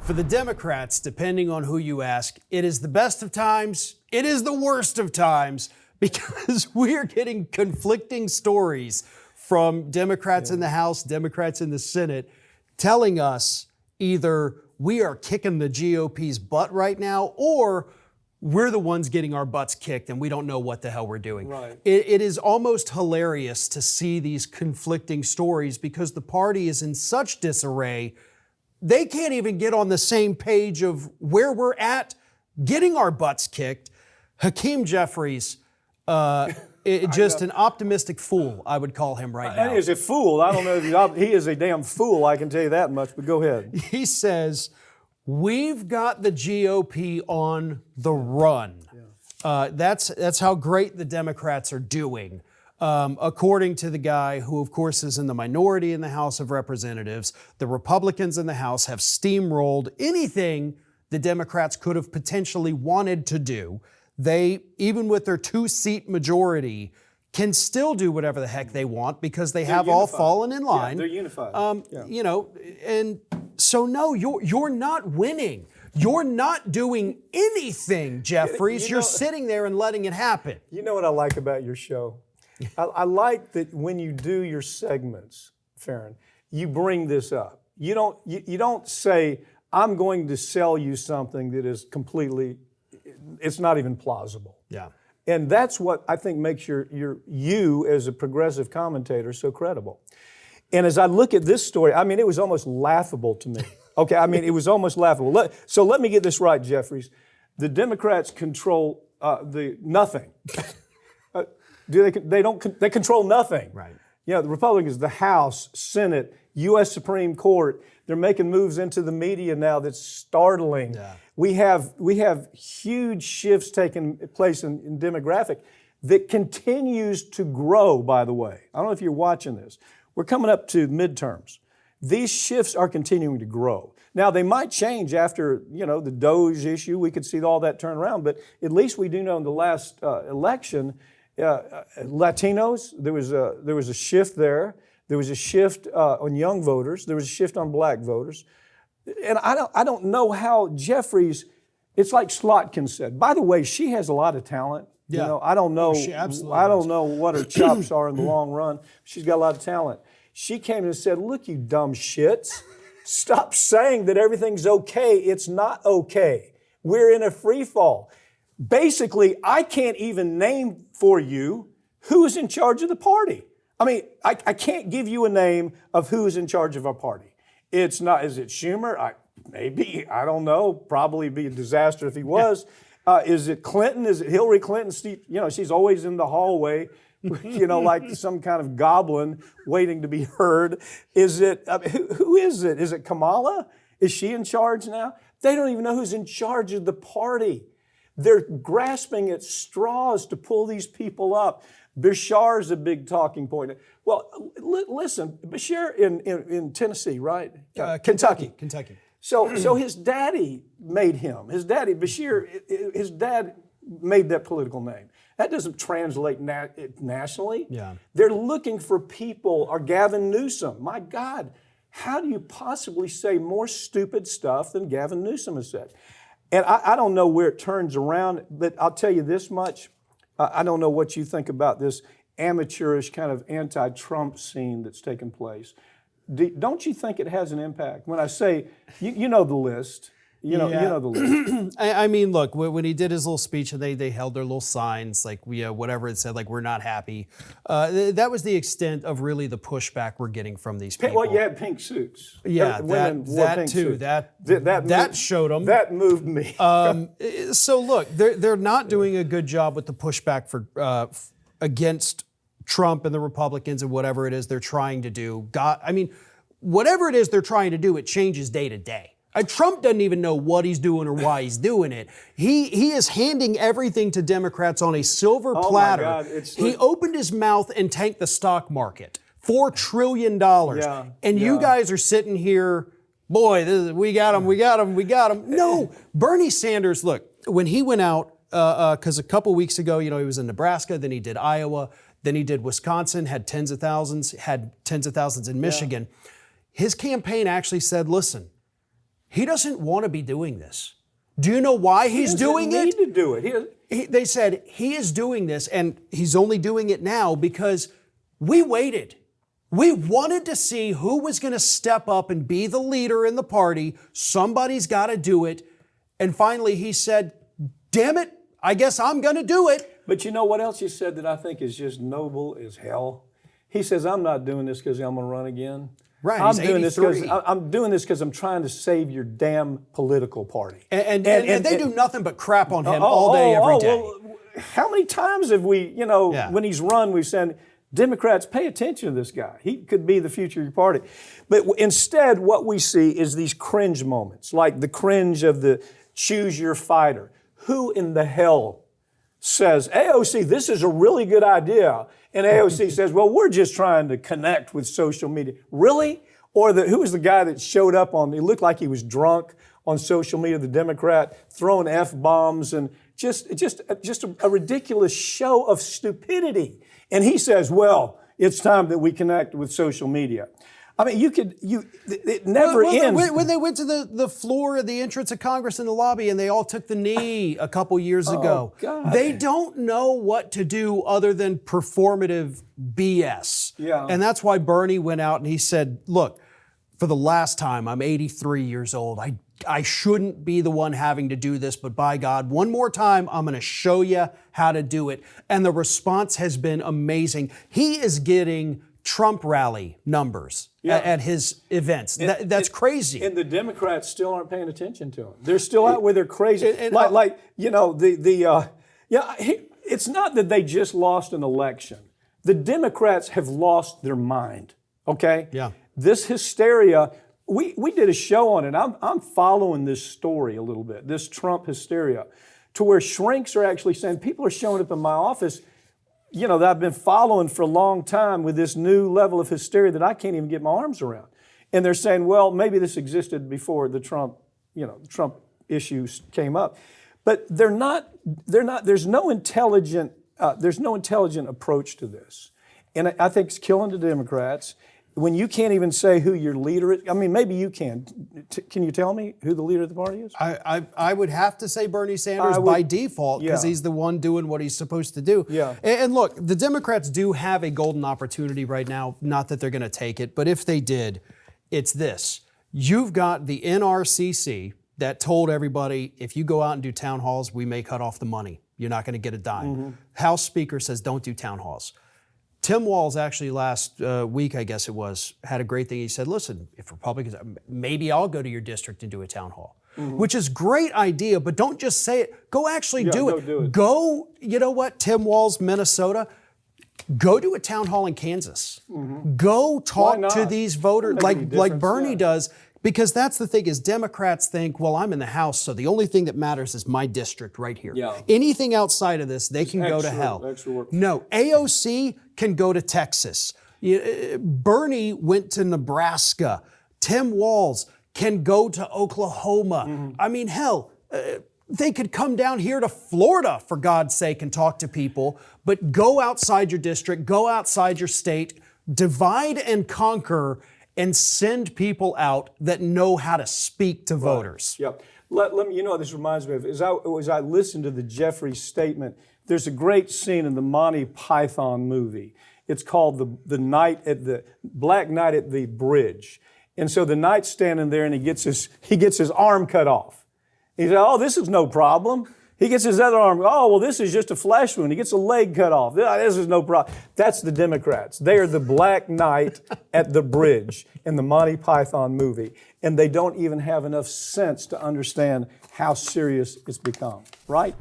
For the Democrats, depending on who you ask, it is the best of times, it is the worst of times, because we are getting conflicting stories from Democrats in the House, Democrats in the Senate, telling us either we are kicking the GOP's butt right now, or we're the ones getting our butts kicked and we don't know what the hell we're doing. Right. It is almost hilarious to see these conflicting stories because the party is in such disarray. They can't even get on the same page of where we're at getting our butts kicked. Hakeem Jeffries, just an optimistic fool, I would call him right now. He is a fool. I don't know. He is a damn fool, I can tell you that much, but go ahead. He says, we've got the GOP on the run. Yeah. That's how great the Democrats are doing. According to the guy who, of course, is in the minority in the House of Representatives, the Republicans in the House have steamrolled anything the Democrats could have potentially wanted to do. They, even with their 2-seat majority, can still do whatever the heck they want because they have all fallen in line. Yeah, they're unified. You know, and so no, you're not winning. You're not doing anything, Jeffries. You're sitting there and letting it happen. You know what I like about your show? I like that when you do your segments, Farron, you bring this up. You don't say, I'm going to sell you something that is completely, it's not even plausible. Yeah. And that's what I think makes you as a progressive commentator so credible. And as I look at this story, I mean, it was almost laughable to me. Okay, I mean, it was almost laughable. So let me get this right, Jeffries. The Democrats control nothing. They control nothing. Right. You know, the Republicans, the House, Senate, U.S. Supreme Court, they're making moves into the media now that's startling. Yeah. We have huge shifts taking place in demographic that continues to grow, by the way. I don't know if you're watching this. We're coming up to midterms. These shifts are continuing to grow. Now, they might change after, the DOGE issue. We could see all that turn around, but at least we do know in the last election, Latinos, there was a shift there. There was a shift on young voters. There was a shift on black voters. And I don't know how Jeffries, it's like Slotkin said. By the way, she has a lot of talent. Yeah. I don't know. She absolutely I don't does. know what her chops are in the long run. She's got a lot of talent. She came and said, look, you dumb shits. Stop saying that everything's okay. It's not okay. We're in a free fall. Basically, I can't even name for you who's in charge of the party. I mean, I can't give you a name of who's in charge of our party. It's not, is it Schumer? Maybe, I don't know. Probably be a disaster if he was. Is it Clinton? Is it Hillary Clinton? She's always in the hallway, like some kind of goblin waiting to be heard. Is it, who is it? Is it Kamala? Is she in charge now? They don't even know who's in charge of the party. They're grasping at straws to pull these people up. Bashar's a big talking point. Well, listen, Bashar in Tennessee, right? Kentucky. So his daddy made him. His daddy, Bashir, his dad made that political name. That doesn't translate nationally. Yeah. They're looking for people, or Gavin Newsom. My God, how do you possibly say more stupid stuff than Gavin Newsom has said? And I don't know where it turns around, but I'll tell you this much. I don't know what you think about this amateurish kind of anti-Trump scene that's taken place. Don't you think it has an impact? When I say, you know the list. You know the list. I mean, look, when he did his little speech and they held their little signs, like whatever it said, like we're not happy. That was the extent of really the pushback we're getting from these people. Well, you had pink suits. Yeah, Women wore that pink too. suits. That showed them. That moved me. So look, they're not doing a good job with the pushback for against Trump and the Republicans and whatever it is they're trying to do. Whatever it is they're trying to do, it changes day to day. Trump doesn't even know what he's doing or why he's doing it. He is handing everything to Democrats on a silver platter. My God, he opened his mouth and tanked the stock market. $4 trillion. And you guys are sitting here, boy, we got him. No, Bernie Sanders, look, when he went out, because a couple weeks ago, he was in Nebraska, then he did Iowa, then he did Wisconsin, had tens of thousands in Michigan. His campaign actually said, listen, he doesn't want to be doing this. Do you know why he's doing He it? doesn't need to do it. They said he is doing this, and he's only doing it now because we waited. We wanted to see who was going to step up and be the leader in the party. Somebody's got to do it. And finally he said, damn it, I guess I'm going to do it. But you know what else he said that I think is just noble as hell? He says, I'm not doing this because I'm going to run again. Right, I'm he's doing this 83. I'm doing this because I'm trying to save your damn political party. And they do nothing but crap on him all day, every day. Well, how many times have we, when he's run, we've said, Democrats, pay attention to this guy. He could be the future of your party. But instead, what we see is these cringe moments, like the cringe of the choose your fighter. Who in the hell says, AOC, this is a really good idea? And AOC says, well, we're just trying to connect with social media. Really? Or who was the guy that showed up he looked like he was drunk on social media, the Democrat, throwing F-bombs and just a ridiculous show of stupidity. And he says, well, it's time that we connect with social media. I mean, it never ends. When they went to the floor of the entrance of Congress in the lobby and they all took the knee a couple years ago, God. They don't know what to do other than performative BS. Yeah. And that's why Bernie went out and he said, look, for the last time, I'm 83 years old. I shouldn't be the one having to do this, but by God, one more time, I'm going to show you how to do it. And the response has been amazing. He is getting Trump rally numbers at his events. That's crazy. And the Democrats still aren't paying attention to him. They're still out with their crazy. It's not that they just lost an election. The Democrats have lost their mind. Okay? Yeah. This hysteria, we did a show on it. I'm following this story a little bit, this Trump hysteria, to where shrinks are actually saying, people are showing up in my office, that I've been following for a long time with this new level of hysteria that I can't even get my arms around. And they're saying, well, maybe this existed before the Trump issues came up. But there's no intelligent approach to this. And I think it's killing the Democrats. When you can't even say who your leader is, I mean, maybe you can. Can you tell me who the leader of the party is? I would have to say Bernie Sanders by default because he's the one doing what he's supposed to do. Yeah. And look, the Democrats do have a golden opportunity right now. Not that they're going to take it, but if they did, it's this. You've got the NRCC that told everybody, if you go out and do town halls, we may cut off the money. You're not going to get a dime. Mm-hmm. House Speaker says don't do town halls. Tim Walz actually last week, I guess it was, had a great thing. He said, listen, if Republicans, maybe I'll go to your district and do a town hall, which is a great idea, but don't just say it. Go actually do it. Go, you know what, Tim Walz, Minnesota, go to a town hall in Kansas. Go talk to these voters like Bernie does. Because that's the thing is Democrats think, well, I'm in the House, so the only thing that matters is my district right here. Yeah. Anything outside of this, they can go to hell. No, AOC can go to Texas. Bernie went to Nebraska. Tim Walz can go to Oklahoma. I mean, hell, they could come down here to Florida, for God's sake, and talk to people. But go outside your district, go outside your state, divide and conquer, and send people out that know how to speak to voters. Yeah. Let me, what this reminds me of. As I listened to the Jeffrey statement, there's a great scene in the Monty Python movie. It's called the Black Knight at the Bridge. And so the knight's standing there and he gets his arm cut off. He said, oh, this is no problem. He gets his other arm. Oh, well, this is just a flesh wound. He gets a leg cut off. This is no problem. That's the Democrats. They are the Black Knight at the Bridge in the Monty Python movie. And they don't even have enough sense to understand how serious it's become, right?